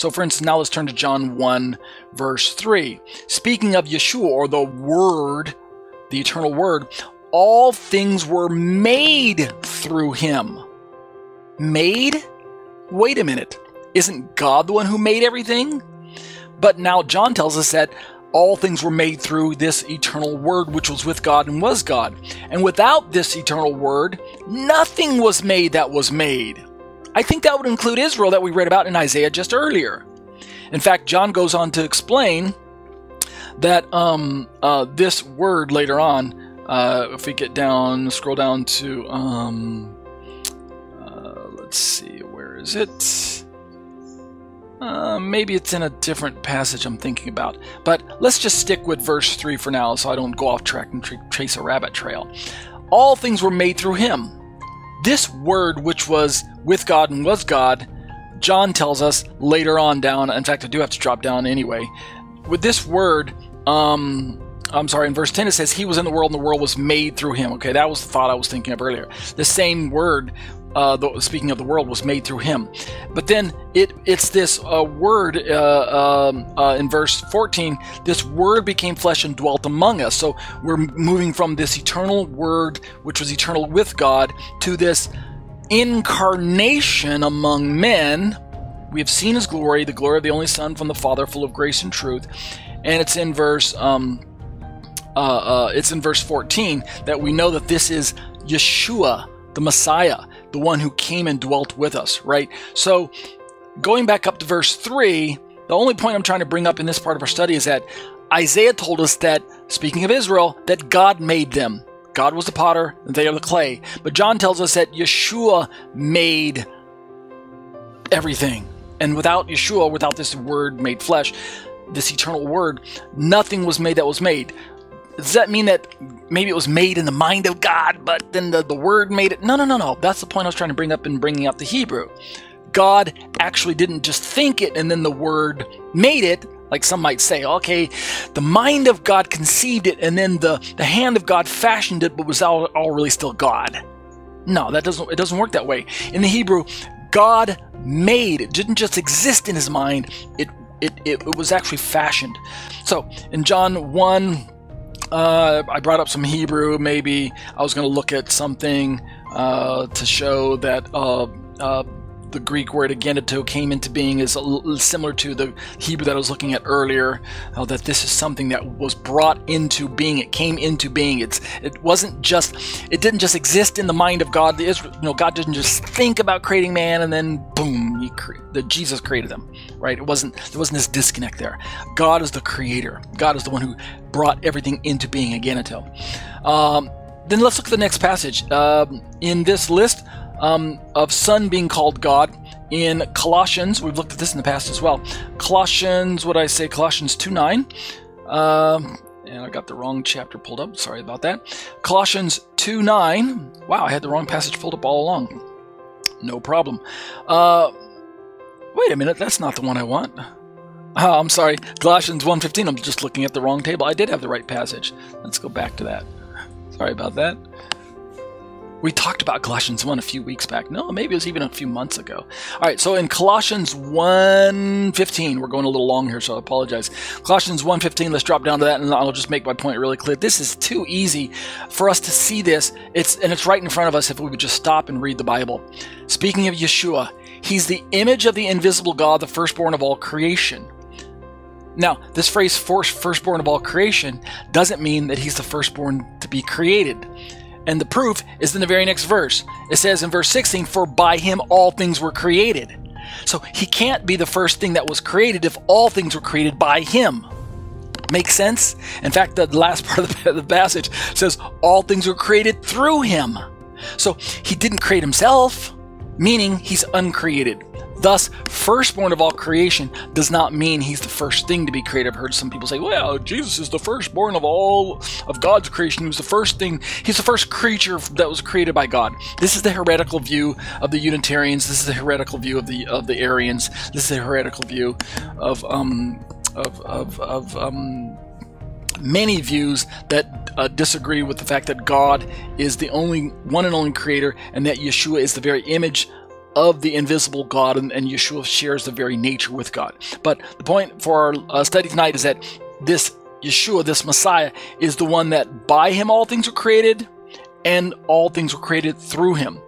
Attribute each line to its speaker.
Speaker 1: So for instance, now let's turn to John 1, verse 3. Speaking of Yeshua, or the Word, the eternal Word, all things were made through him. Made? Wait a minute. Isn't God the one who made everything? But now John tells us that all things were made through this eternal Word, which was with God and was God. And without this eternal Word, nothing was made that was made. I think that would include Israel that we read about in Isaiah just earlier. In fact, John goes on to explain that this word later on, if we get down, scroll down to, let's see, where is it? Maybe it's in a different passage I'm thinking about. But let's just stick with verse 3 for now so I don't go off track and chase a rabbit trail. All things were made through him. This Word, which was with God and was God, John tells us later on down, in fact I do have to drop down anyway, with this Word, in verse 10 it says, he was in the world and the world was made through him. Okay, that was the thought I was thinking of earlier. The same Word, speaking of the world, was made through him. But then it's this word in verse 14, this Word became flesh and dwelt among us. So we're moving from this eternal Word, which was eternal with God, to this incarnation among men. We have seen his glory, the glory of the only Son from the Father, full of grace and truth. And it's in verse 14 that we know that this is Yeshua, the Messiah, the one who came and dwelt with us, right? So going back up to verse 3, the only point I'm trying to bring up in this part of our study is that Isaiah told us that, speaking of Israel, that God made them. God was the potter, and they are the clay. But John tells us that Yeshua made everything. And without Yeshua, without this Word made flesh, this eternal Word, nothing was made that was made. Does that mean that maybe it was made in the mind of God, but then the Word made it? No. That's the point I was trying to bring up in bringing up the Hebrew. God actually didn't just think it and then the Word made it, like some might say. Okay, the mind of God conceived it and then the hand of God fashioned it, but was all really still God. No, it doesn't work that way. In the Hebrew, God made. It didn't just exist in his mind. It was actually fashioned. So in John 1, I brought up some Hebrew. Maybe I was going to look at something to show that the Greek word agenitou came into being is similar to the Hebrew that I was looking at earlier. That this is something that was brought into being. It came into being. It didn't just exist in the mind of God. God didn't just think about creating man and then boom, Jesus created them. Right? There wasn't this disconnect there. God is the creator. God is the one who brought everything into being, agenitou. Then let's look at the next passage. In this list of Son being called God, in Colossians, we've looked at this in the past as well. Colossians 2:9. And I got the wrong chapter pulled up. Sorry about that. Colossians 2:9. Wow, I had the wrong passage pulled up all along. No problem. Wait a minute, that's not the one I want. Oh, I'm sorry. Colossians 1:15. I'm just looking at the wrong table. I did have the right passage. Let's go back to that. Sorry about that. We talked about Colossians 1 a few weeks back. No, maybe it was even a few months ago. All right, so in Colossians 1:15, we're going a little long here, so I apologize. Colossians 1:15, let's drop down to that, and I'll just make my point really clear. This is too easy for us to see this. It's right in front of us if we would just stop and read the Bible. Speaking of Yeshua, he's the image of the invisible God, the firstborn of all creation. Now, this phrase, firstborn of all creation, doesn't mean that he's the firstborn to be created. And the proof is in the very next verse. It says in verse 16, for by him all things were created. So he can't be the first thing that was created if all things were created by him. Make sense? In fact, the last part of the passage says all things were created through him. So he didn't create himself, meaning he's uncreated. Thus, firstborn of all creation does not mean he's the first thing to be created. I've heard some people say, well, Jesus is the firstborn of all of God's creation. He was the first thing. He's the first creature that was created by God. This is the heretical view of the Unitarians. This is the heretical view of the Arians. This is the heretical view of many views that disagree with the fact that God is the only one and only creator, and that Yeshua is the very image of the invisible God, and Yeshua shares the very nature with God. But the point for our study tonight is that this Yeshua, this Messiah, is the one that by him all things were created, and all things were created through him.